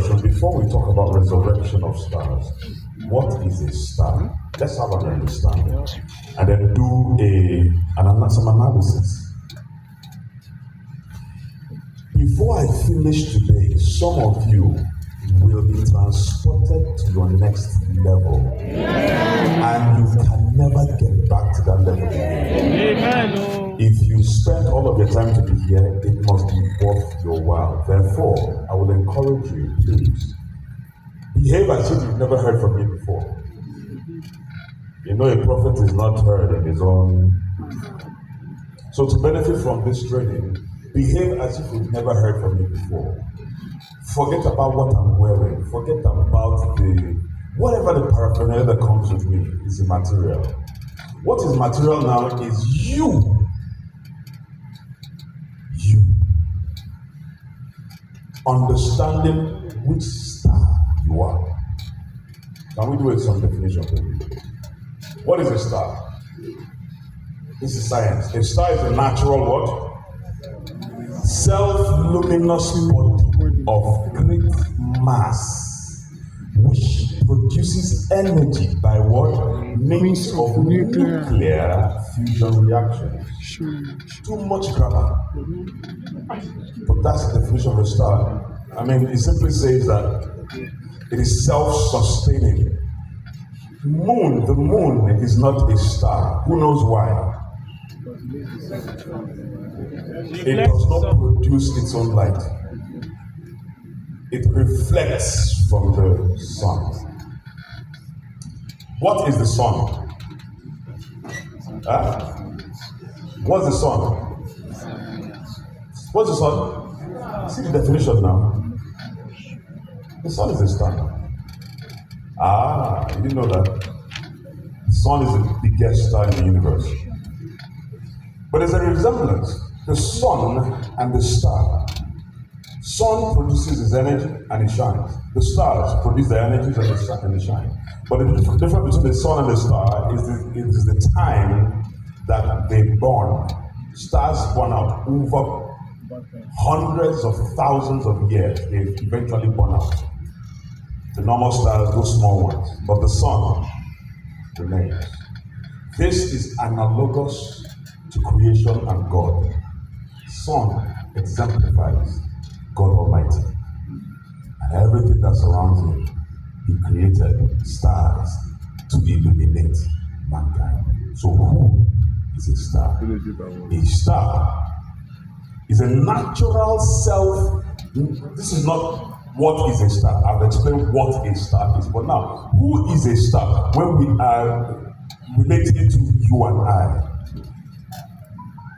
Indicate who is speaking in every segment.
Speaker 1: introduction, before we talk about resurrection of stars, what is a star? Let's have an understanding and then do some analysis. Before I finish today, some of you will be transported to your next level, and you can never get back to that level again.
Speaker 2: Amen.
Speaker 1: If you spend all of your time to be here, it must be worth your while. Therefore, I will encourage you, please, behave as if you've never heard from me before. You know, a prophet is not heard in his own. So to benefit from this training, behave as if you've never heard from me before. Forget about what I'm wearing. Forget about whatever the paraphernalia that comes with me is immaterial. What is material now is you. You. Understanding which star you are. Can we do it some definition? What is a star? This is science. A star is a natural what? Self-luminous body of great mass, which produces energy by what? Means of nuclear fusion reaction. Too much grammar. But that's the definition of a star. I mean, it simply says that it is self-sustaining. The moon is not a star. Who knows why? It does not produce its own light. It reflects from the sun. What is the sun? What's the sun? What's the sun? See the definition now. The sun is a star. You didn't know that? The sun is the biggest star in the universe. But there's a resemblance. The sun and the star. Sun produces its energy and it shines. The stars produce their energies and they shine. But the difference between the sun and the star is the time that they burn. Stars burn out over hundreds of thousands of years. They eventually burn out. The normal stars, those small ones. But the sun remains. This is analogous to creation and God. Sun exemplifies God Almighty. And everything that surrounds him, he created stars to illuminate mankind. So who is a star? A star is a natural self. This is not what is a star. I've explained what a star is. But now, who is a star? When we are relating it to you and I.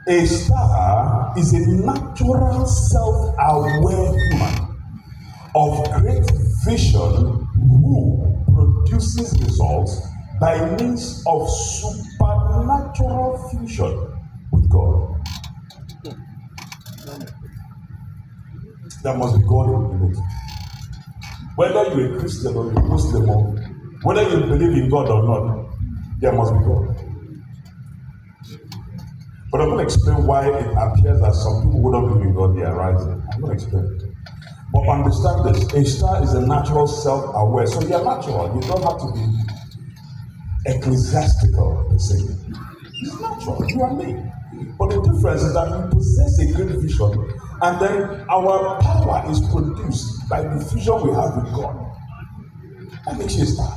Speaker 1: A star is a natural self-aware human of great vision who produces results by means of supernatural fusion with God. There must be God in it. Whether you're a Christian or you're a Muslim or whether you believe in God or not, there must be God. But I'm going to explain why it appears that some people who don't believe in God, they are rising. I'm going to explain it. But understand this, a star is a natural self-aware. So you're natural. You don't have to be ecclesiastical, per se. It's natural. You are me. But the difference is that we possess a great vision, and then our power is produced by the vision we have with God. That makes you a star.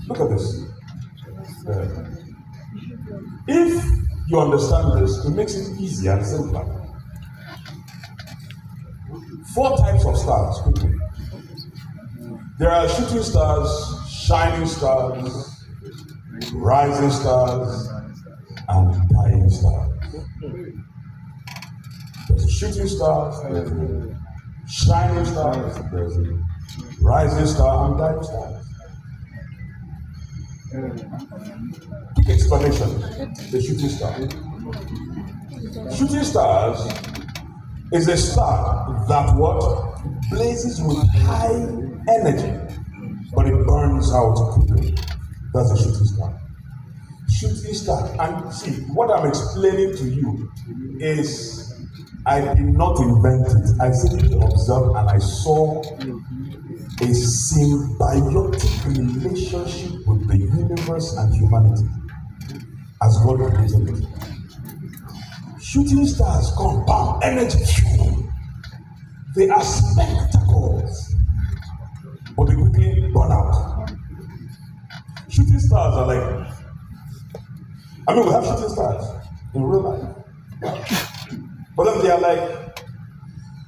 Speaker 1: Look at this. If you understand this, it makes it easier and simpler. 4 types of stars, quickly. There are shooting stars, shining stars, rising stars, and dying stars. There's a shooting star, there's a shining star, there's a rising star, and dying stars. Quick explanation. The shooting star. Shooting stars is a star that what? Blazes with high energy, but it burns out quickly. That's a shooting star. Shooting star. And see, what I'm explaining to you is I did not invent it. I simply observed and I saw a symbiotic relationship with the universe and humanity as God created it. Shooting stars come, bam, energy. They are spectacles, but they quickly burn out. Shooting stars are like, we have shooting stars in real life. But then they are like,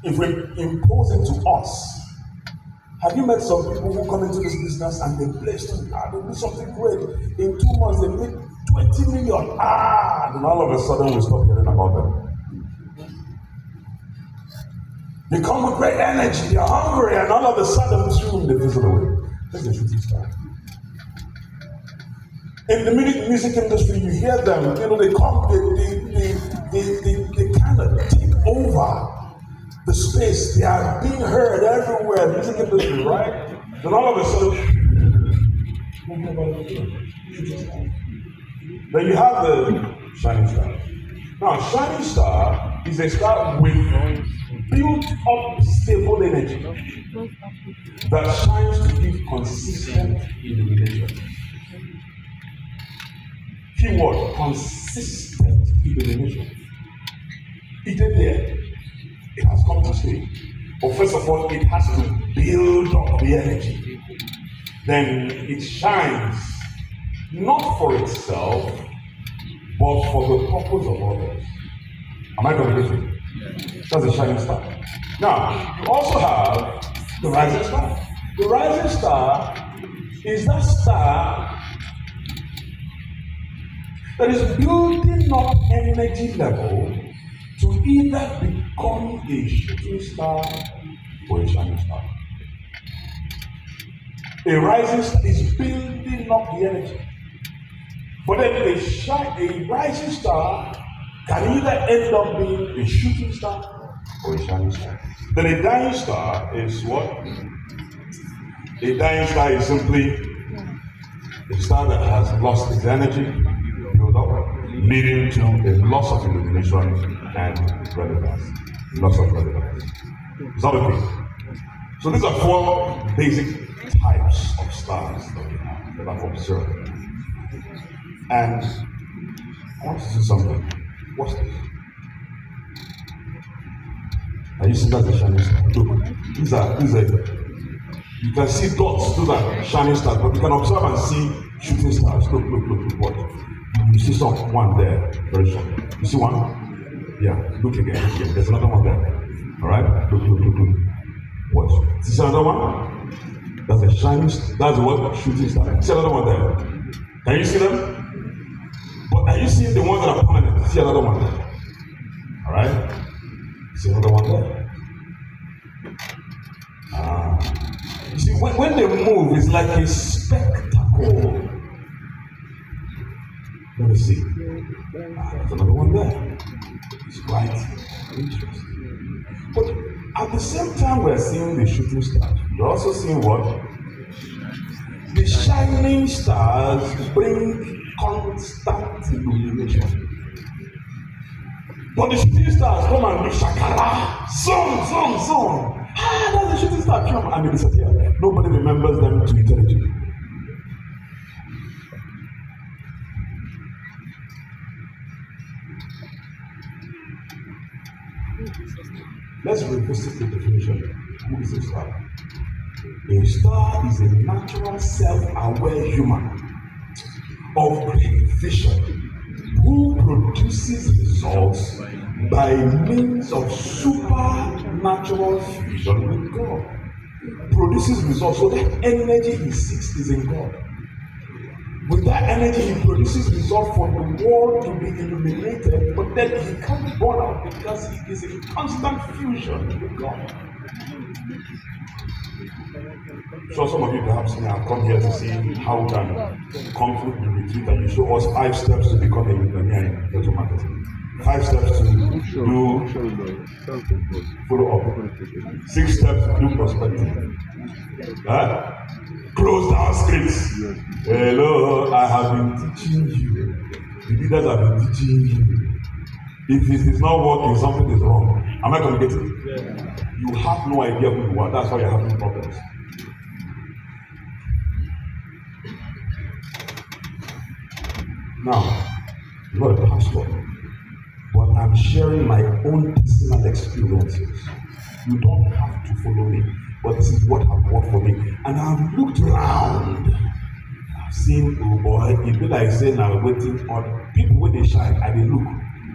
Speaker 1: if we impose it to us, have you met some people who come into this business and they place them, they do something great. In 2 months, they make 20 million. And all of a sudden, we stop hearing about them. They come with great energy, they're hungry, and all of a sudden, they fizzle away. That's a shooting star. In the music industry, you hear them, they come, they kind of take over the space. They are being heard everywhere, music industry, right? Then all of a sudden, then you have the shining star. Now, shining star is a star with built up stable energy that shines to give consistent illumination. Keyword, consistent illumination. It is there. It has come to stay. But first of all, it has to build up the energy. Then it shines not for itself, but for the purpose of others. Am I going to get it? That's a shining star. Now, you also have the rising star. The rising star is that star that is building up energy level to either become a shooting star or a shining star. A rising star is building up the energy. But then a rising star can either end up being a shooting star or a shining star. Then a dying star is what? A dying star is simply a star that has lost its energy, build up, leading to a loss of illumination and relevance. Loss of relevance. Is that okay? So these are 4 basic types of stars that I've observed. And I want to do something. What's this? Are you seeing that the shining star? Look, these are you can see dots, those are shining stars, but you can observe and see shooting stars. Look, what? You see one there, very short. You see one? Yeah, look again. There's another one there. Alright? Look. What? See another one? That's a shining star. That's what? Shooting star. See another one there. Can you see them? But are you seeing the ones that are permanent? See another one there. Alright? See another one there. You see, when they move, it's like a spectacle. Let me see. There's another one there. It's quite interesting. But at the same time, we're seeing the shooting stars. We're also seeing what? The shining stars bring constant illumination. But the shooting stars come and do shakara, song. That's the shooting star come and they disappear. Nobody remembers them to eternity. Let's revisit the definition. Who is a star? A star is a natural, self-aware human of great vision who produces results by means of supernatural fusion with God. Produces results, so that energy he seeks is in God. With that energy, he produces results for the world to be illuminated, but then he can't burn out because he is in constant fusion with God. So some of you perhaps have come here to see how we can conclude the retreat, and you show us 5 steps to become a millionaire in digital marketing. 5 steps to do follow up. 6 steps to do prospecting. Close down scripts. Hello, I have been teaching you. The leaders have been teaching you. If it is not working, something is wrong. Am I communicating? Yeah. You have no idea who you are. That's why you're having problems. Now, I'm not a pastor, but I'm sharing my own personal experiences. You don't have to follow me, but this is what has worked for me. And I've looked around. I've seen, oh boy, it be like saying I'm waiting on people when they shine and they look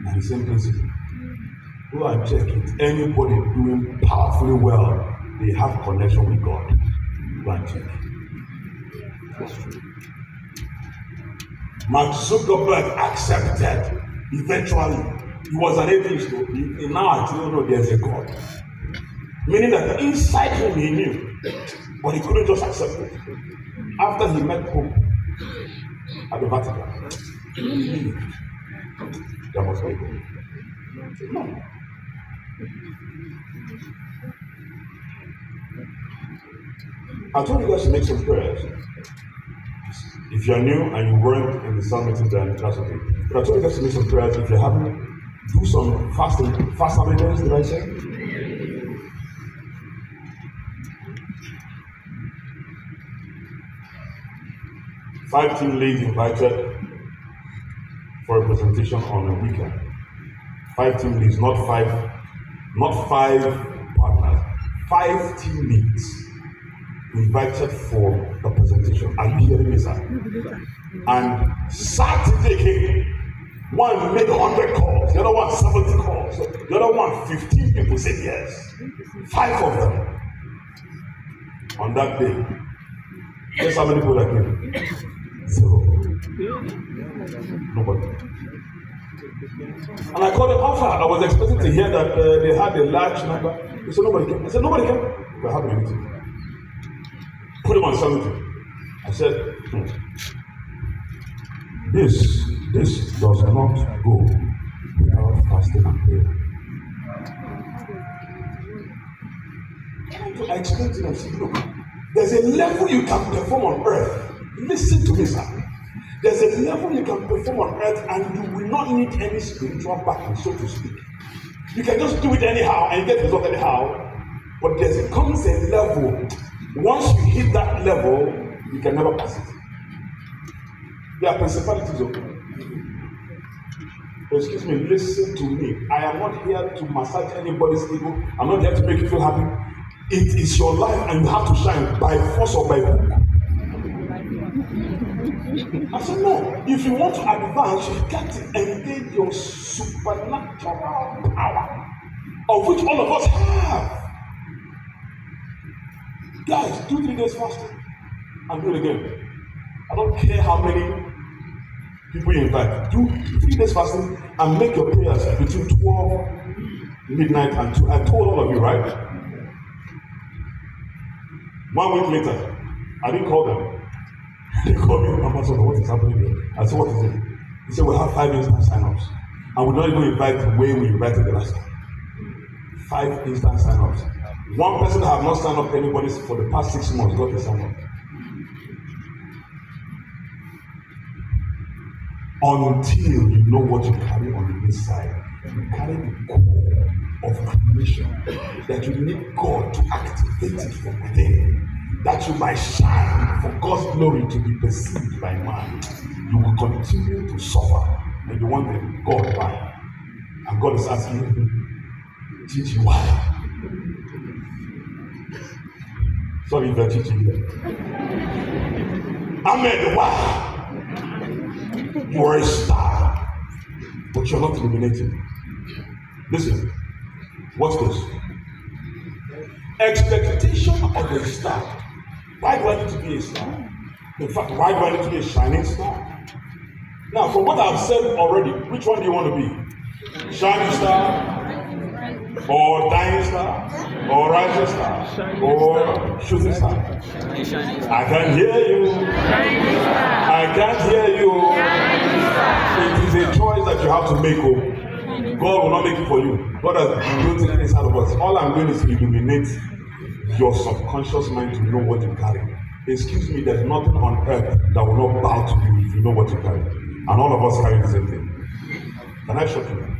Speaker 1: at the same principle. Go and check it. Anybody doing powerfully well, they have connection with God. Go and check. That's true. Mark Zuckerberg accepted. Eventually, he was an atheist. Now I don't know there's a God. Meaning that inside him he knew, but he couldn't just accept it. After he met Pope at the Vatican, he believed there must be a God. No. I told you guys to make some prayers. If you're new and you weren't in the Sun meeting, then that's okay. But I told you guys to make some prayers. If you haven't, do some fasting. Fast how many days did I say? 5 team leads invited for a presentation on a weekend. 5 team leads, not five partners. 5 team leads invited for a presentation. Are you hearing me, sir? And Saturday came. One made 100 calls, the other one 70 calls, the other one 15 people said yes. 5 of them on that day. Guess how many people that came? 0. Nobody. And I called them after. I was expecting to hear that they had a large number. They said nobody came. I said nobody came. We're having a meeting. Put them on 70. I said, This does not go without fasting and prayer. I explained to them, see, look, there's a level you can perform on earth. Listen to me, sir. There's a level you can perform on earth and you will not need any spiritual backing, so to speak. You can just do it anyhow and you get result anyhow. But there comes a level. Once you hit that level, you can never pass it. There are principalities of God. Excuse me, listen to me. I am not here to massage anybody's ego. I'm not here to make you feel happy. It is your life and you have to shine by force or by hook. I said, no. If you want to advance, you got to engage your supernatural power, of which all of us have. Guys, do 3 days fasting and do it again. I don't care how many people you invite. Do 3 days fasting and make your prayers between 12 midnight and 2. I told all of you, right? 1 week later, I didn't call them. They called me, Ambassador, what is happening here? I said, what is it? He said, we have 5 instant sign-ups. And we don't even invite the way we invited the last time. 5 instant sign-ups. One person have not signed up anybody for the past 6 months, got a sign-up. Until you know what you carry on the inside. You carry the core of creation that you need God to activate it from within. That you might shine for God's glory to be perceived by man. You will continue to suffer and you wonder, God, why? And God is asking you, teach you why. Sorry if I teach you here. Amen. Why? You are a star, but you're not illuminating. Listen, watch this. Expectation of a star. Why do I need to be a star? In fact, why do I need to be a shining star? Now, from what I've said already, which one do you want to be? Shining star? Or dying star? Or rising star? Or shooting star? I can't hear you. I can't hear you. It is a choice that you have to make. God will not make it for you. God has built it inside of us. All I'm doing is illuminate your subconscious mind to know what you carry. Excuse me, there's nothing on earth that will not bow to you if you know what you carry. And all of us carry the same thing. Can I shock you?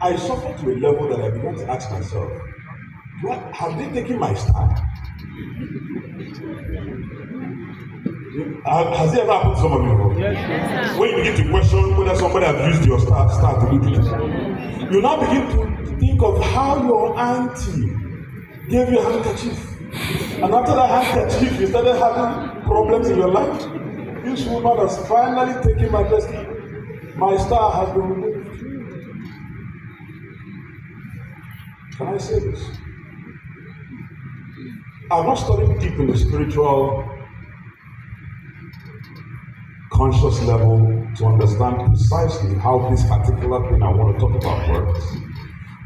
Speaker 1: I suffered to a level that I began to ask myself, have they taken my star? Has it ever happened to some of you? Yes. When you begin to question whether somebody has used your star to do this, you now begin to think of how your auntie gave you a handkerchief. And after that handkerchief, you started having problems in your life. This woman has finally taken my destiny. My star has been removed. Can I say this? I've not studied deep in the spiritual conscious level to understand precisely how this particular thing I want to talk about works.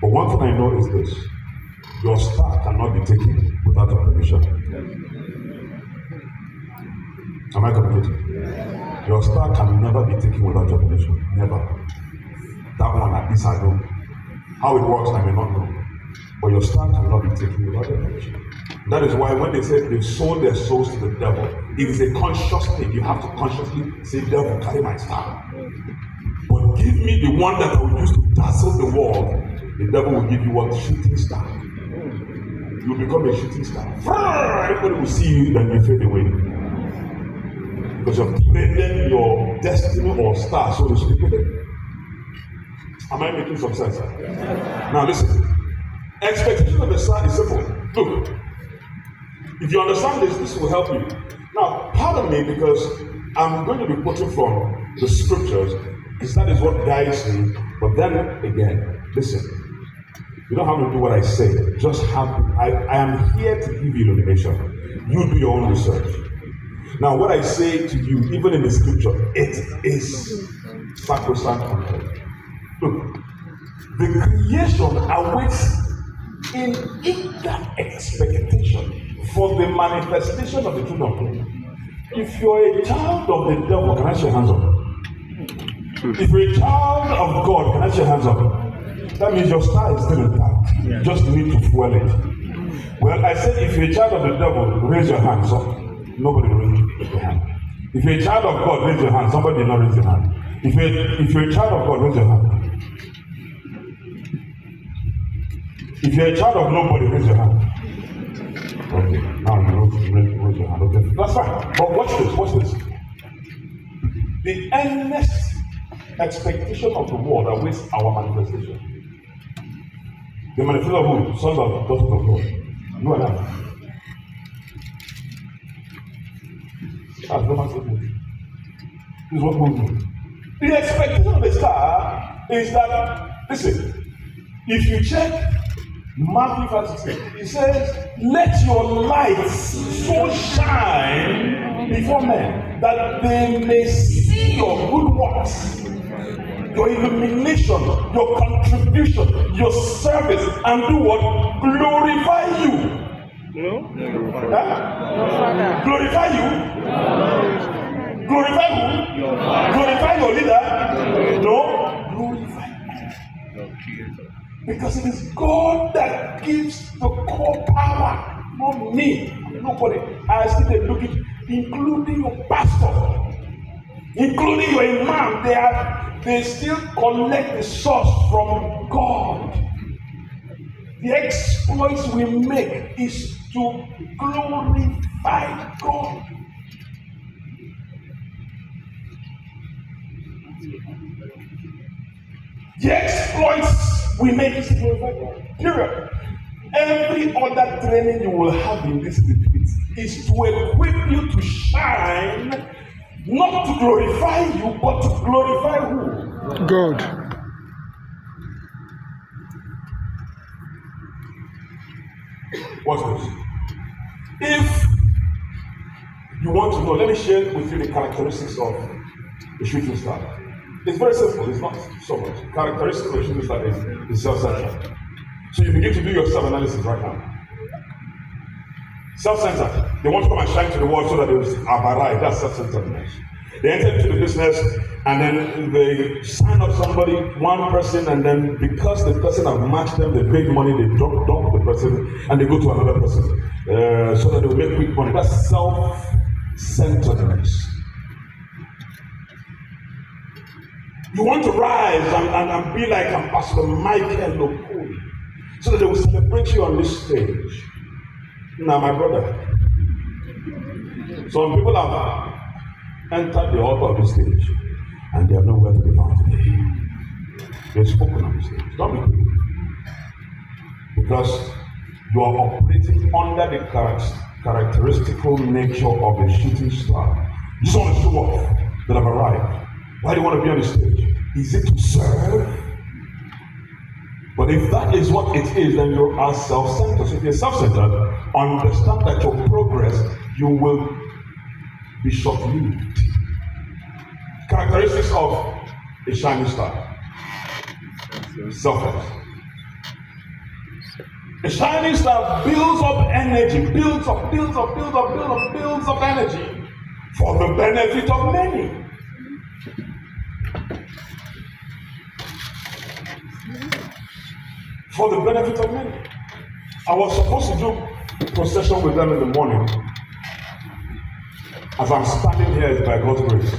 Speaker 1: But one thing I know is this: your star cannot be taken without your permission. Am I communicating? Your star can never be taken without your permission. Never. That one, at least I know. How it works, I may not know. But your star cannot be taken without your permission. That is why when they say they've sold their souls to the devil, it is a conscious thing. You have to consciously say, devil, carry my star. But give me the one that I will use to dazzle the world. The devil will give you what? Shooting star. You will become a shooting star. Everybody will see you, then you fade away. Because you've traded your destiny or star, so to speak. Am I making some sense? Now listen. Expectation of the star is simple. Look. If you understand this, this will help you. Now, pardon me because I'm going to be quoting from the scriptures, because that is what guides me. But then again, listen, you don't have to do what I say. Just I am here to give you illumination. You do your own research. Now, what I say to you, even in the scripture, it is sacrosanct content. Look, the creation awaits in eager expectation for the manifestation of the truth of God. If you're a child of the devil, can I see your hands up? If you're a child of God, can I see your hands up? That means your star is still intact. You just need to fuel it. Well, I said if you're a child of the devil, raise your hands up. Nobody raised their hand. If you're a child of God, raise your hand. Somebody did not raise their hand. If you're a child of God, raise your hand. If you're a child of nobody, raise your hand. Okay, now you raise your hand. Okay, that's fine. But watch this. The earnest expectation of the world awaits our manifestation. The manifestation of who? Sons of daughters of God. You and I. That's Romans 8. This is what we do. The expectation of the star is that, listen, if you check Matthew 5:16, it says, let your light so shine before men that they may see your good works, your illumination, your contribution, your service, and do what? Glorify you. Glorify you? Glorify who? Glorify your leader? No. Glorify. Because it is God that gives the core power, not me, nobody. I still look at, including your pastor, including your imam. They still collect the source from God. The exploits we make is to glorify God. The exploits we make is to glorify God. Period. Every other training you will have in this retreat is to equip you to shine, not to glorify you, but to glorify who?
Speaker 2: God.
Speaker 1: Watch this. If you want to know, let me share with you the characteristics of the shooting star. It's very simple, it's not so much. Characteristics of the shooting star is self-centered. So you begin to do your self-analysis right now. Self-centered. They want to come and shine to the world so that they will arrive. That's self-centeredness. They enter into the business and then they sign up somebody, one person, and then because the person has matched them, they make money, they dump the person, and they go to another person so that they will make quick money. That's self-centeredness. You want to rise and be like Ambassador Michael Okoli, so that they will celebrate you on this stage. Now, my brother, some people have entered the altar of the stage and they are nowhere to be found today. They've spoken on the stage. Don't be quick. Because you are operating under the characteristical nature of a shooting star. You just want to show off that I've arrived. Why do you want to be on the stage? Is it to serve? But if that is what it is, then you are self-centered. So if you're self-centered, understand that your progress, you will be short-lived. Characteristics of a shining star. Selfless. A shining star builds up energy, builds up energy for the benefit of many. For the benefit of many. I was supposed to do procession with them in the morning. As I'm standing here, it's by God's grace.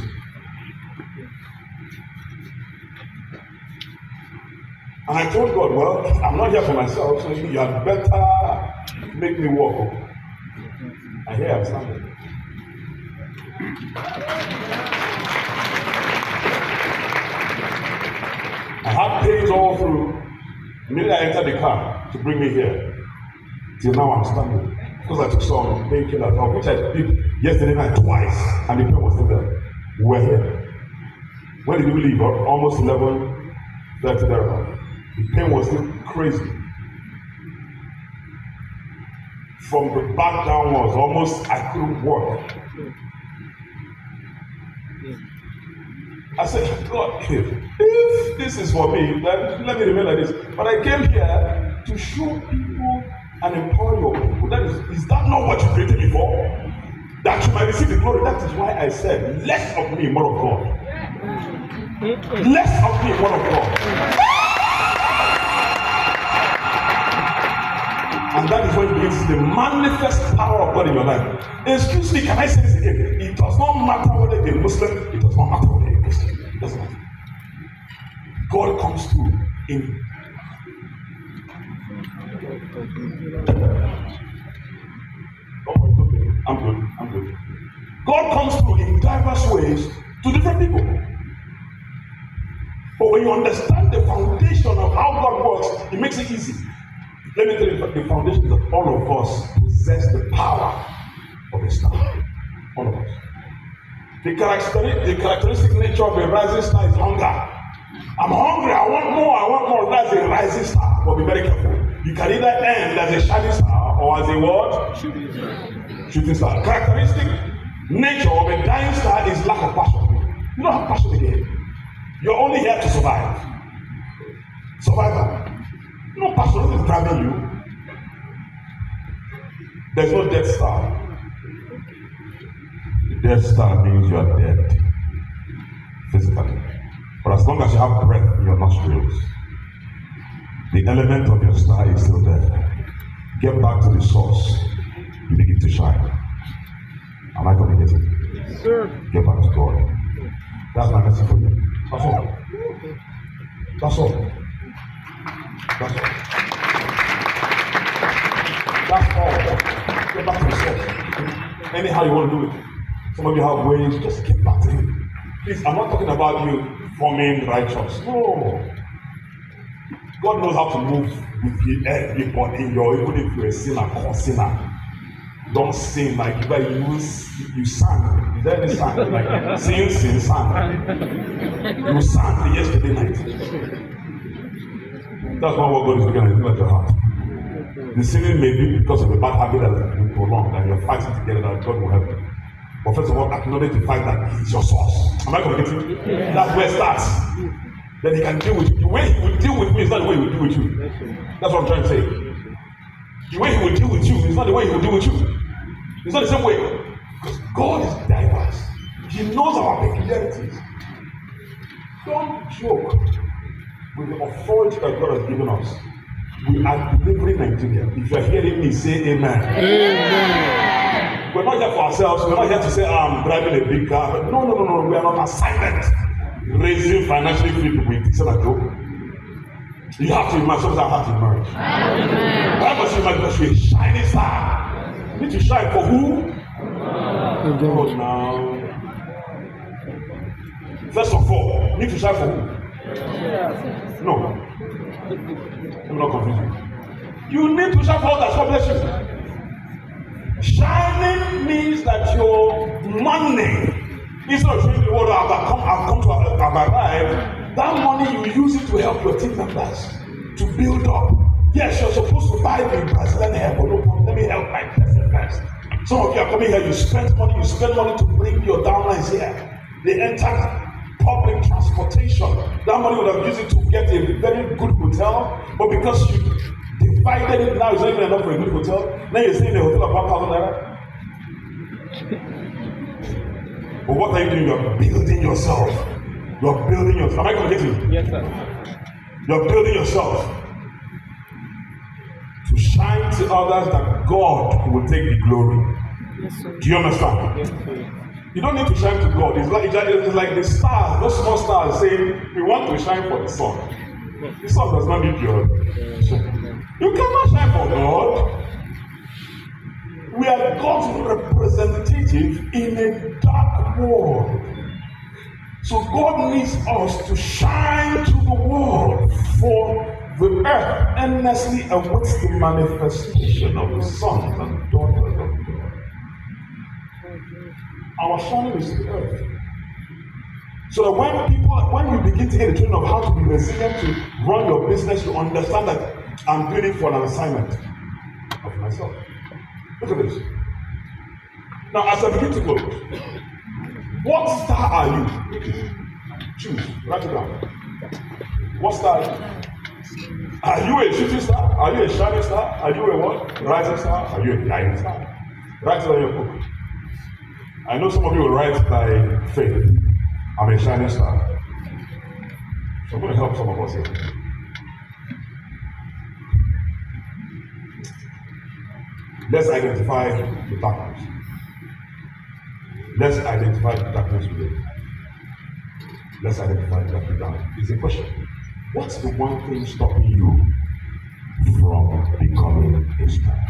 Speaker 1: And I told God, well, I'm not here for myself, so you had better make me walk. And here I'm standing. I had pains all through. Immediately I entered the car to bring me here. Till now I'm standing. Because I took some painkillers, which I did yesterday night twice, and the pain was still there. We were here. When did we leave? Almost 11:30 thereabout. The pain was still crazy. From the back downwards, almost I couldn't walk. I said, God, if this is for me, then let me remain like this. But I came here to show people and empower your people. Is that not what you created me for? That you might receive the glory. That is why I said, less of me, more of God. Less of me, more of God. And that is when you begin to see the manifest power of God in your life. Excuse me, can I say this again? It does not matter whether you're Muslim, it does not matter whether you're Christian. It doesn't matter. God comes through in I'm good. God comes through in diverse ways to different people. But when you understand the foundation of how God works, it makes it easy. Let me tell you, the foundation is that all of us possess the power of a star. All of us. The characteristic nature of a rising star is hunger. I'm hungry, I want more. That's a rising star. But be very careful. You can either end as a shining star or as a what? Shooting star. Characteristic nature of a dying star is lack of passion. You don't have passion again. You're only here to survive. Survival. No passion is driving you. There's no death star. The death star means you are dead physically. But as long as you have breath in your nostrils, the element of your star is still there. Get back to the source. You begin to shine. Am I communicating? Yes, sir. Get back to God. That's my message for you. That's all. That's all. That's all. That's all. Get back to the source. Anyhow you want to do it. Some of you have ways, just get back to Him. Please, I'm not talking about you forming righteous. No. God knows how to move with everybody, even if you're a sinner or sinner. Don't sin like you sang. Is there any sang? Like sing, sang. You sang yesterday night. That's not what God is looking at. He's looking at your heart. The sinning may be because of a bad habit that has been prolonged and you're fighting together that God will help you. But first of all, acknowledge the fact that He's your source. Am I communicating? Yeah. That's where it starts. Then He can deal with you. The way He will deal with me is not the way He will deal with you. That's what I'm trying to say. The way He will deal with you is not the way He will deal with you. It's not the same way. Because God is diverse. He knows our peculiarities. Don't joke with the authority that God has given us. We are delivering Nigeria. If you are hearing me, say amen. Amen. We're not here for ourselves. We're not here to say, I'm driving a big car. No. We are on assignment. raising financially free people, it's not a joke. You have to emerge. Sometimes I have to emerge. Why must you emerge? Because you're a shining star. You need to shine for who? Oh, now. First of all, you need to shine for who? No. Let me not confuse you. You need to shine for others. God bless you. Shining means that your money, instead of showing the world I've arrived, that money you use it to help your team members to build up. Yes, you're supposed to buy the Brazilian hair, but no problem. Let me help my person first. Some of you are coming here, you spend money to bring your downlines here. They enter public transportation. That money would have used it to get a very good hotel, but because you divided it, now it's not even enough for a good hotel. Now you're staying in a hotel of 1,000 naira. But what are you doing? You're building yourself. You're building yourself. Am I communicating?
Speaker 2: Yes, sir.
Speaker 1: You're building yourself to shine to others that God will take the glory.
Speaker 2: Yes, sir.
Speaker 1: Do you understand?
Speaker 2: Yes, sir.
Speaker 1: You don't need to shine to God. It's like the stars, those small stars saying, we want to shine for the sun. The sun does not need your shine. You cannot shine for God. We are God's representative in a dark world. So God needs us to shine to the world, for the earth earnestly awaits the manifestation of the sons and daughters of God. Our shining is to the earth. So that when you begin to get the training of how to be resilient to run your business, you understand that I'm doing it for an assignment of myself. Look at this. Now, as I begin to close, what star are you? Choose. Write it down. What star are you? Are you a shooting star? Are you a shining star? Are you a what? Rising star? Are you a dying star? Write it on your book. I know some of you will write by faith. I'm a shining star. So I'm going to help some of us here. Let's identify the darkness. Let's identify the darkness within. Let's identify the darkness. It's a question. What's the one thing stopping you from becoming a star?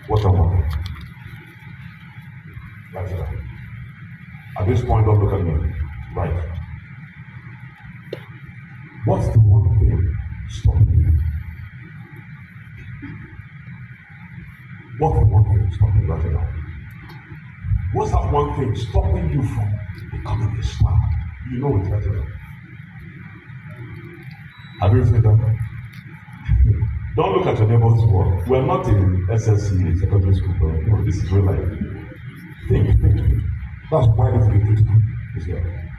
Speaker 1: What's the one thing? Write it down. At this point, don't look at me. Right. What's the one thing stopping you? What's the one thing stopping you? Write it down. What's that one thing stopping you from becoming a star? You know it, write it down. Have you written that? Don't look at your neighbor's work. We're not in SSC, secondary school. No, this is real life. Think. That's why this retreat is here.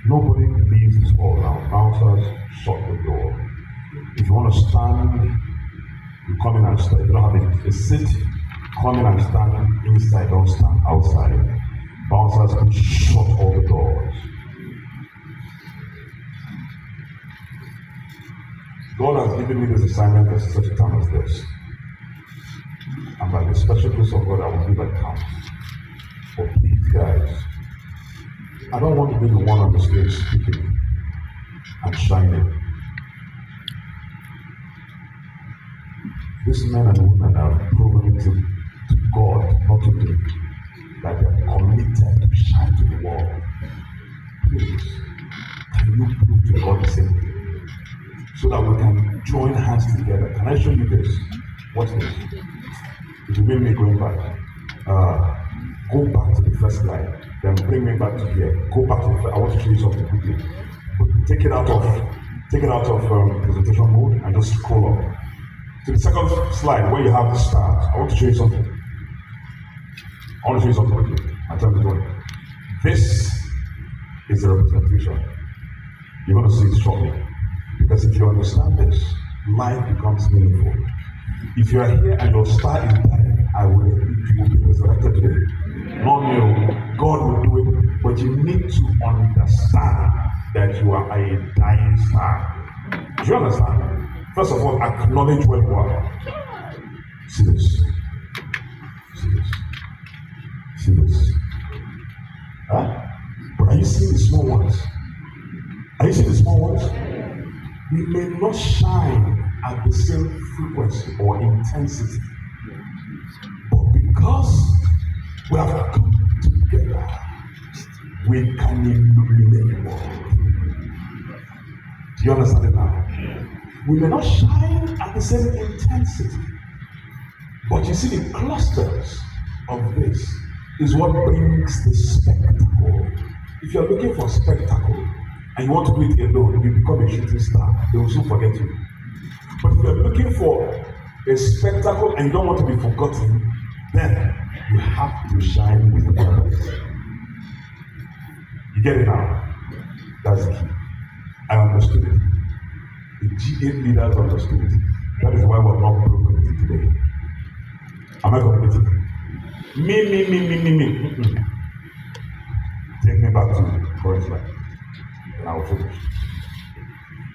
Speaker 1: Nobody leaves this hall now. Bouncers, shut the door. If you want to stand, you come in and stand. If you don't have a seat, come in and stand inside, don't stand outside. Bouncers, please shut all the doors. God has given me this assignment at such a time as this. And by the special grace of God, I will give account. But please, guys, I don't want to be the one on the stage speaking and shining. These men and women have proven to God, not to me, that they are committed to shine to the world. Please, can you prove to God the same thing? So that we can join hands together. Can I show you this? Watch this. It will make me going back. Go back to the first slide. Then bring me back to here. Go back to the first. I want to show you something quickly. But take it out of presentation mode and just scroll up to the second slide where you have the stars. I want to show you something. Quickly. I'm telling you what. This is the representation. You're going to see it shortly. Because if you understand this, life becomes meaningful. If you are here and your star is dying, you will be resurrected today. Not me, God will do it, but you need to understand that you are a dying star. Do you understand? First of all, acknowledge where you are. See this. See this? Huh? But are you seeing the small ones? Are you seeing the small ones? We may not shine at the same frequency or intensity, but because we have come together, we can illuminate the world. Do you understand it now? We may not shine at the same intensity, but you see the clusters of this is what brings the spectacle. If you're looking for spectacle and you want to do it alone, you become a shooting star. They will soon forget you. But if you're looking for a spectacle and you don't want to be forgotten, then you have to shine with others. You get it now? That's the key. I understood it. The G8 leaders understood it. That is why we're not broken it today. Am I going to get it? Me. Take me back to the current slide. And I will finish.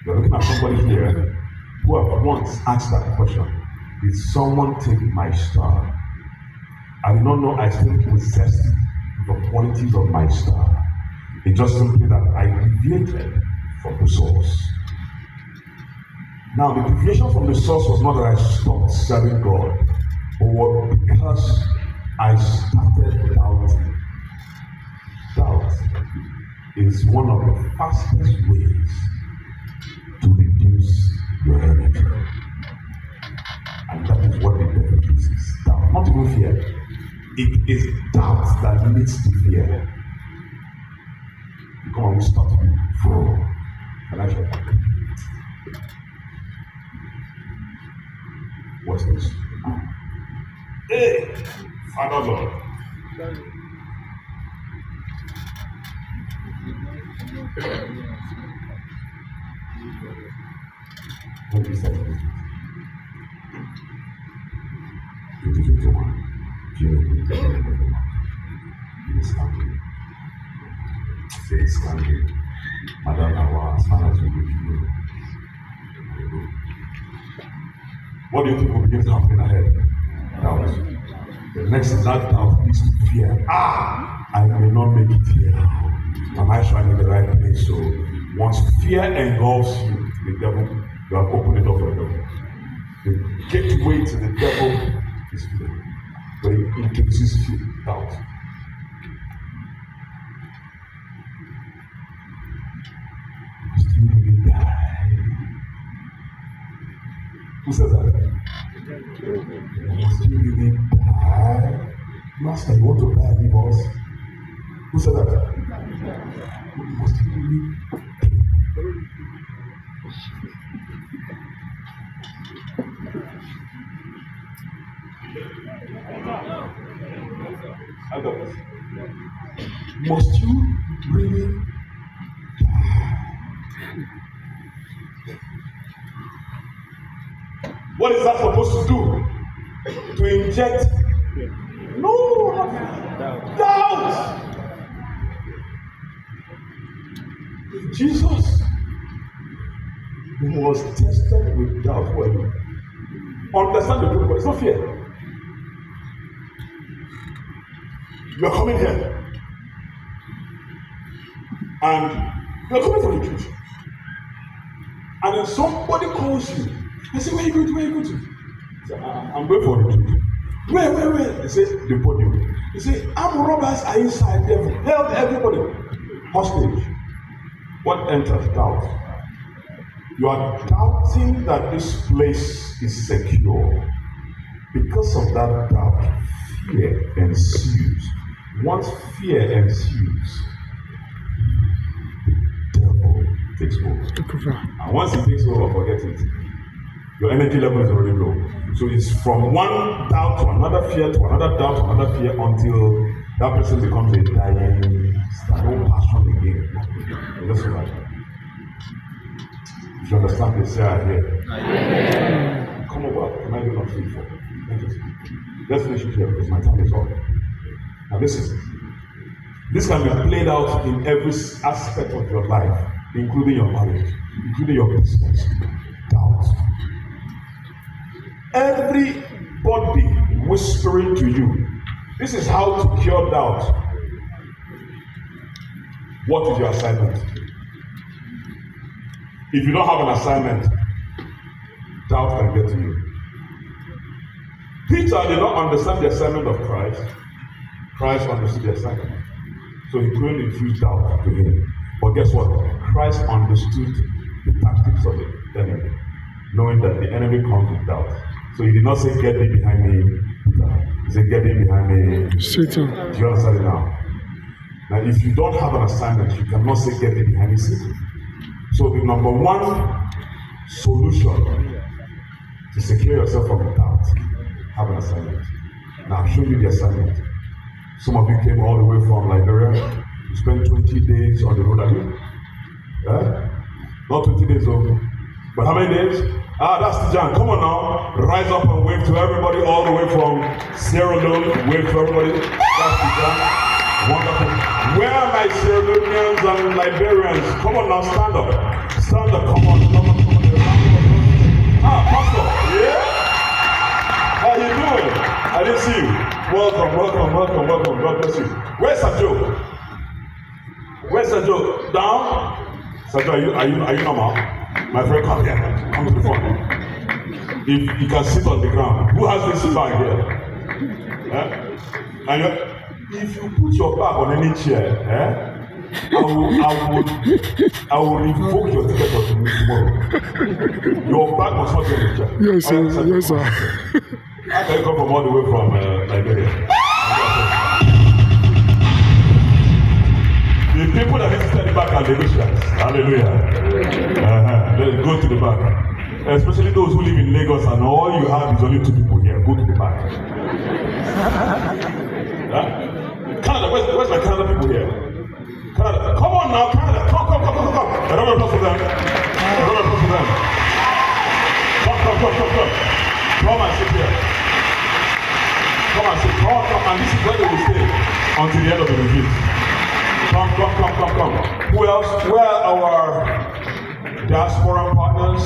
Speaker 1: You're looking at somebody here who have once asked that question. Did someone take my star? I did not know I still possessed the qualities of my star. It's just simply that I deviated from the source. Now, the deviation from the source was not that I stopped serving God, but because I started doubting. Doubt is one of the fastest ways to reduce your energy. And that is what the devil uses. Doubt, not even fear. It is doubt that leads to fear. You come on, we start to be full. Can I show you? What's this? Hey, Father Lord. What is that? 2021. It's coming. Madam, as far as we go. What do you think will begin to happen ahead? Doubt. The next is that doubt leads to fear. I may not make it here. Am I trying in the right place? So once fear engulfs you, the devil, you have opened the door for the devil. The gateway to the devil is fear. But it introduces fear, doubt. Must you really die? Who says that? Must you really die? Master, you want to die and leave us? Who said that? Must you really Others. Must you really die? What is that supposed to do? To inject? No! Doubt! Jesus was tested with doubt. What are you? Understand the truth, but it's not fear. You are coming here, and you are coming for the truth. And then somebody calls you. They say, where are you going to? Where are you going to? You say, I'm going for the truth. Where? They say, the podium. They say, armed robbers are inside. They've held everybody hostage. What enters? Doubt. You are doubting that this place is secure. Because of that doubt, fear ensues. Once fear ensues, the devil takes over. And once he takes over, forget it. Your energy level is already low. So it's from one doubt to another fear to another doubt to another fear until that person becomes a dying star. No passion again. Just like that. If you understand this, say I hear. Come over. Can I do not sleep for? Let's finish it here because my time is up. Now listen. This can be played out in every aspect of your life, including your marriage, including your business. Doubt. Everybody whispering to you This is how to cure doubt. What is your assignment? If you don't have an assignment, doubt can get to you. Peter did not understand the assignment of Christ. Christ understood the assignment. So he couldn't infuse doubt to him. But guess what? Christ understood the tactics of the enemy, knowing that the enemy comes with doubt. So he did not say, "Get thee behind me, Peter." He said, "Get thee behind me,
Speaker 2: Satan."
Speaker 1: Do you understand it now? Now, if you don't have an assignment, you cannot say, "Get thee behind me, Satan." So the number one solution to secure yourself from doubt, have an assignment. Now I'll show you the assignment. Some of you came all the way from Liberia. You spent 20 days on the road again. Not 20 days old. But how many days? That's Tijan. Come on now. Rise up and wave to everybody all the way from Sierra Leone. Wave to everybody. That's Tijan. Wonderful. Where are my Sierra Leoneans and Liberians? Come on now, stand up. Stand up. Come on. Pastor. Yeah? How you doing? I didn't see you. Welcome. God bless you. Where's Sajo? Where's Sajo? Down? Sajo, are you normal? My friend, come here. Come to the front. If you can sit on the ground. Who has this bag here? And if you put your bag on any chair, I will revoke your ticket for tomorrow. Your bag must not be on the chair.
Speaker 2: Yes, sir. Yes, sir.
Speaker 1: I can come from all the way from Liberia. The people that visited the back are Lagosians. Hallelujah. Let's go to the back. Especially those who live in Lagos and all you have is only 2 people here. Go to the back. Canada, where's my Canada people here? Canada, come on now, Canada. Come. I don't want to for them. Come. Come and sit here. Come and sit. Come. And this is where they will stay until the end of the retreat. Come. Who else? Where are our diaspora partners?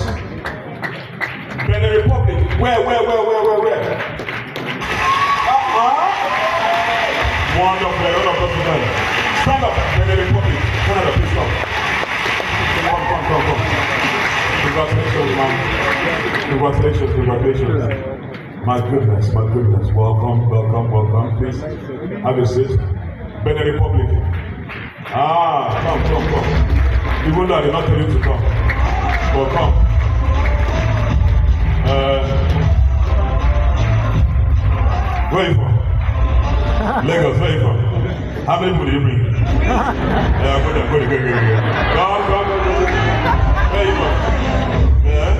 Speaker 1: Benin Republic. Where? Wonderful. Stand up, Benin Republic. Canada, please come. Come. Congratulations. My goodness. Welcome. Please have a seat. Benin Republic. Come. Even though I did not tell you to come. Well, come. Where are you from? Lagos, where are you from? How many people do you bring? Yeah, go there. Come. Where are you from? Yeah?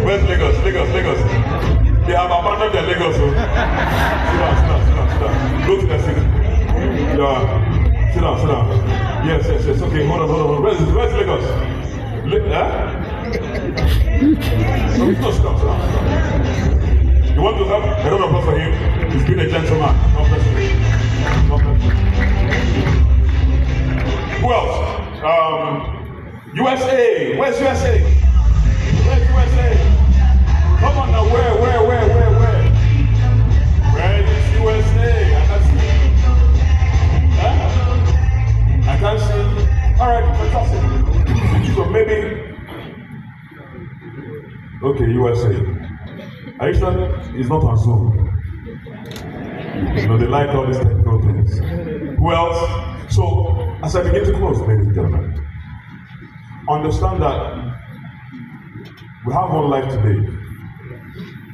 Speaker 1: Where's Lagos? They have abandoned their Lagos. So. Sit down. Go to their city. Yeah. Sit down. Yes. Okay, hold on. Where's Lagos? No, sit down. You want to have a round of applause for him? He's been a gentleman. God bless you. Who else? USA. Where's USA? Come on now, where? Where is USA? I can't see. All right, fantastic. So maybe, okay, USA. Are you sure it's not on Zoom? They like all these technical things. Who else? So, as I begin to close, ladies and gentlemen, understand that we have one life today.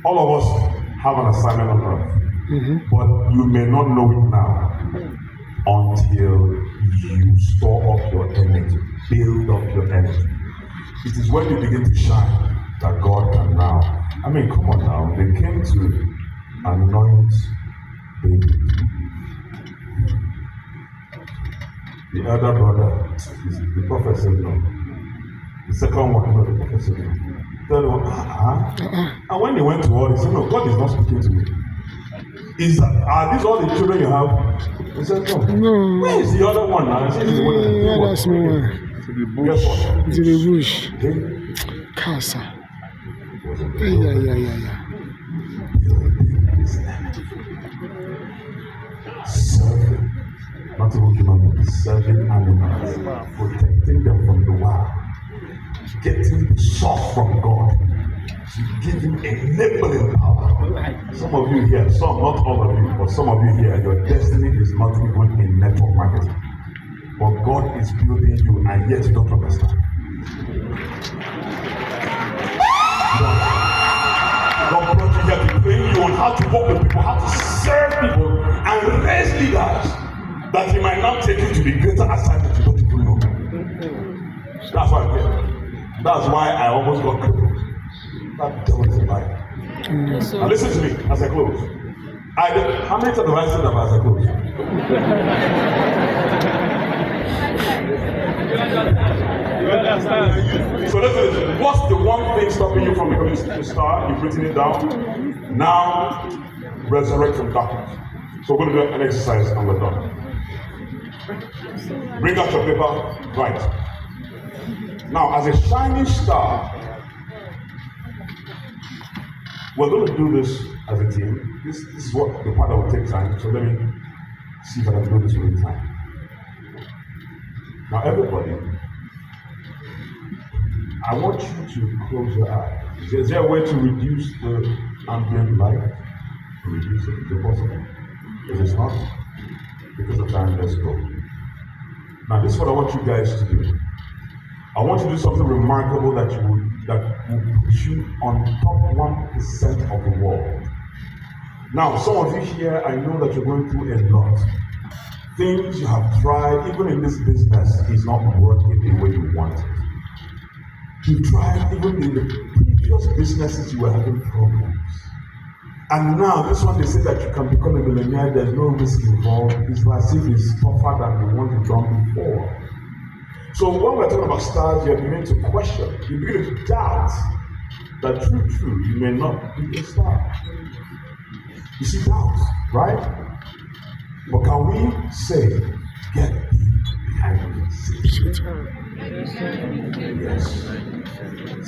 Speaker 1: All of us have an assignment on earth, but you may not know it now until you store up your energy, build up your energy. It is when you begin to shine that God can now. I mean, come on now. They came to anoint David. The elder brother, the prophet said no. The second one, no, the prophet said no. The third one, And when they went to all, they said, no, God is not speaking to me. Are these all the children you have? He said, no. Where is the other one now?
Speaker 2: That's more.
Speaker 1: Guess what?
Speaker 2: It's in the bush. Casa. Yeah.
Speaker 1: not even human beings, serving animals, protecting them from the wild, getting the source from God, to give him enabling power. Some of you here, some, not all of you, but some of you here, your destiny is not even in network marketing. But God is building you, and yet you don't understand. God brought you here to train you on how to work with people, how to serve people, and raise leaders, that he might not take you to the greater assignment you don't even know. That's why I'm here. That's why I almost got crippled. That devil is a liar. Now listen to me as I close. How many times have I said that as I close? So listen, what's the one thing stopping you from becoming a star? You've written it down. Now, resurrect from darkness. So we're going to do an exercise and we're done. Bring out your paper. Right. Now, as a shining star, we're going to do this as a team. This is what the part that will take time. So let me see if I can do this within time. Now, everybody, I want you to close your eyes. Is there a way to reduce the ambient light? Reduce it? Is it possible? If it's not, because of time, let's go. Now, this is what I want you guys to do. I want you to do something remarkable that will put you on top 1% of the world. Now, some of you here, I know that you're going through a lot. Things you have tried, even in this business, is not working the way you want it. You tried, even in the previous businesses, you were having problems. And now, this one, they say that you can become a millionaire, there's no risk involved. It's as if it's tougher than the one you've done before. So when we're talking about stars, you're beginning to question, you begin to doubt that true, you may not be a star. You see doubt, right? But can we say, get thee behind me, Satan? Yes.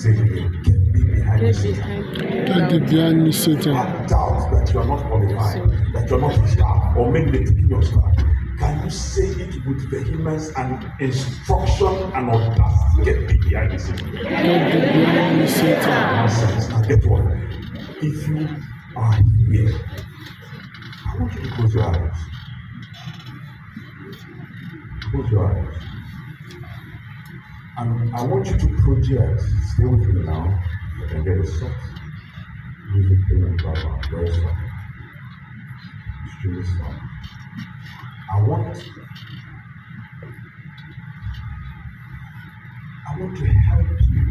Speaker 1: Say it again, get thee behind me, Satan.
Speaker 2: Get thee behind me, Satan.
Speaker 1: That doubt that you are not qualified, that you are not a star, or maybe they're taking your star. Can you say it with vehemence and instruction and audacity? Get thee behind me, Satan.
Speaker 2: Get thee behind me, Satan.
Speaker 1: Nonsense. Now get what? If you are here, I want you to close your eyes. Close your eyes. And I want you to project. Stay with me now. I can get a soft music playing in the background. Very soft. Extremely soft. I want to help you.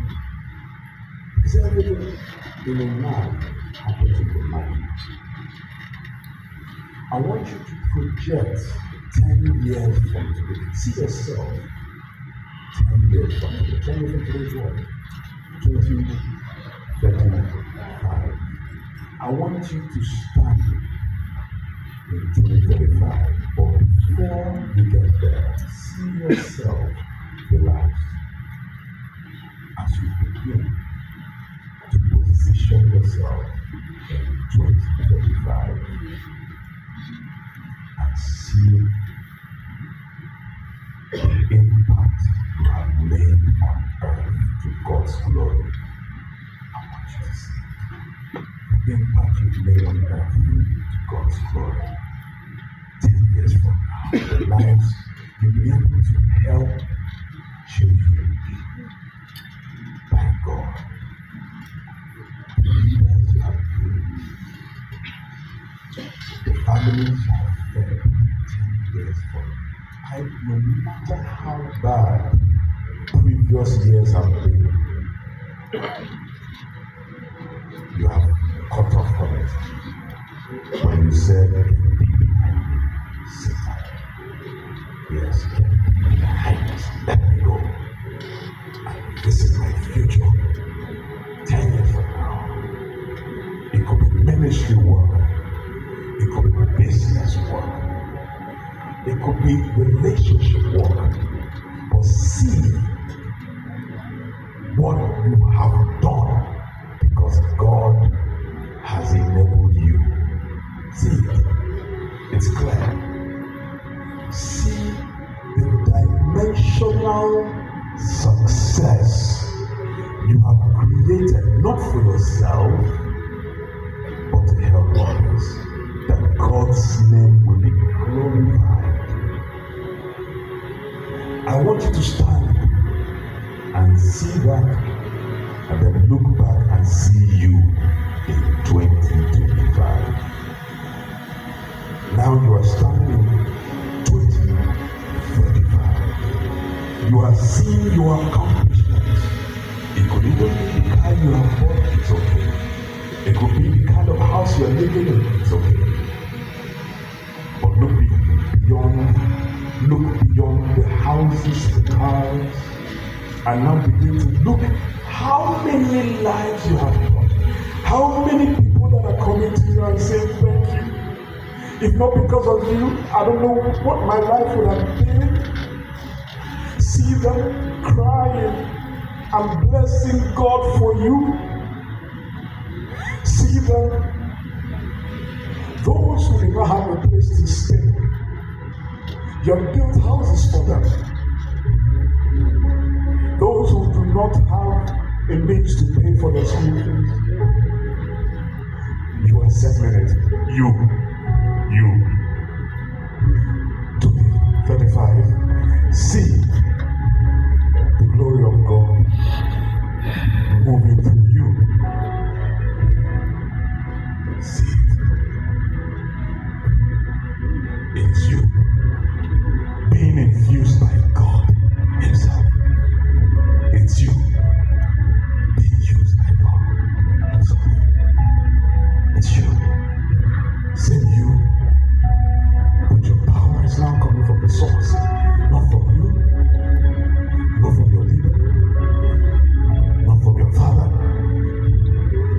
Speaker 1: Because everything in a man happens in the mind. I want you to project 10 years from today. See yourself 10 years from today. 10 years from today's what? 2035. I want you to start in 2035. But before you get there, see yourself relaxed as you begin to position yourself in 2035 and see the impact you have made on earth to God's glory. I want you to see the impact you've made on earth to God's glory. 10 years from now, the lives you'll be able to help change by God. The leaders you have been, the families you have fed 10 years from. No matter how bad previous years have been, you have cut off from it. When you said, Satan, yes, let me go. And this is my future. 10 years from now, it could be ministry work, it could be business work, it could be relationship work. But see what you have done because God has enabled you. See it. It's clear. See personal success you have created not for yourself, but to help others, that God's name will be glorified. I want you to stand and see that, and then look back and see you in 2025. Now you are standing in 2035. You are seeing your accomplishments. It could even be the car you have bought, it's okay. It could be the kind of house you are living in, it's okay. But look beyond the houses, the cars, and now begin to look how many lives you have brought. How many people that are coming to you and saying thank you. If not because of you, I don't know what my life would have been. See them crying and blessing God for you. See them, those who do not have a place to stay. You have built houses for them. Those who do not have a means to pay for their school fees. You are settling it. You. 2035. See the glory of God moving through you. See it. It's you being infused by God Himself. It's you being used by God Himself. It's you. Same you. But your power is now coming from the source, not from you, not from your leader, not from your father,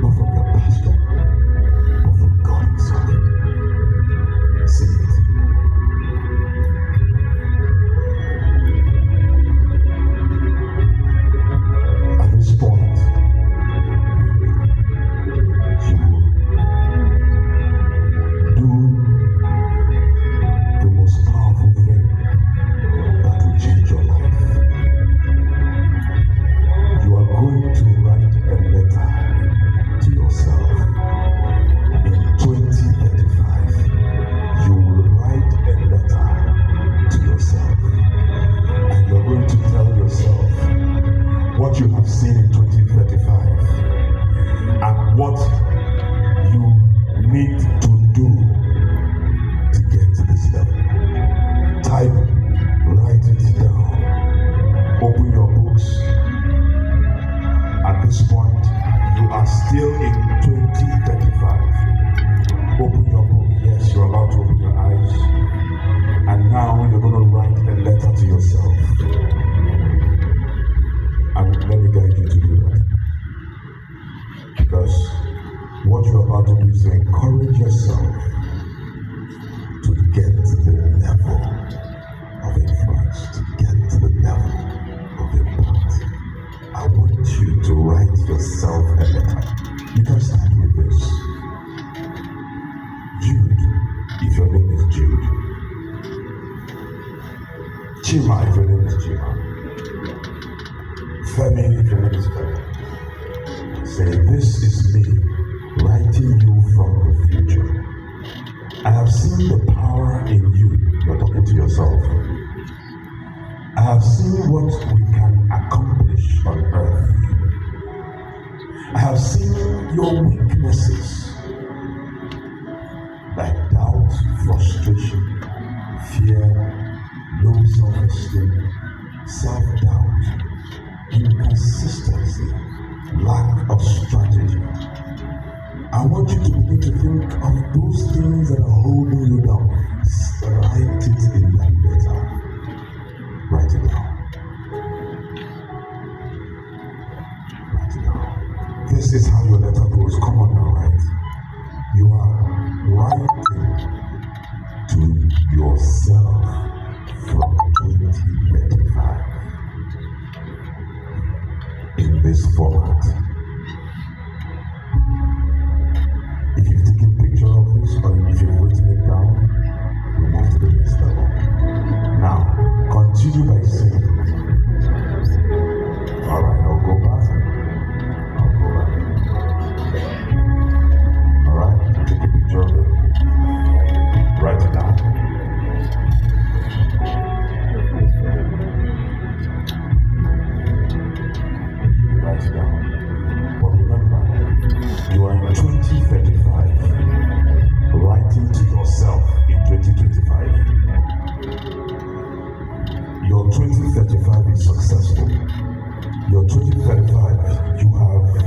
Speaker 1: not from your pastor, but from God Himself. See it. At this point, you do the most powerful thing that will change your life. You are going to write a letter to yourself. In 2035, you will write a letter to yourself. And you're going to tell yourself what you have seen in 2035 and what you need to do to get to this level. Type, write it down. Open your books. At this point, you are still in 2035. Open your book. Yes, you're about to open your eyes. And now you're going to write a letter to yourself. And let me guide you to do that. Because what you're about to do is to encourage yourself to get to the level of influence, to get to the level of impact. I want you to write yourself a letter. You can start with this. Jude, if your name is Jude. Chima, if your name is Chima. Femi, if your name is Femi. Say, this is me writing you from the future. I have seen the power in you. You're talking to yourself. I have seen what we can accomplish on earth. I have seen your weaknesses, like doubt, frustration, fear, low self-esteem, self-doubt, inconsistency, lack of strategy. I want you to begin to think of those things that are holding you down. Write it in that letter. Write it down. Write it down. This is how your letter goes. Come on now, write. You are writing to yourself from 2035 in this format. If you've taken a picture of this or if you've written it down, we move to the next level. Now, continue by saying, right now. But remember, you are in 2035, writing to yourself in 2025. Your 2035 is successful. Your 2035, you have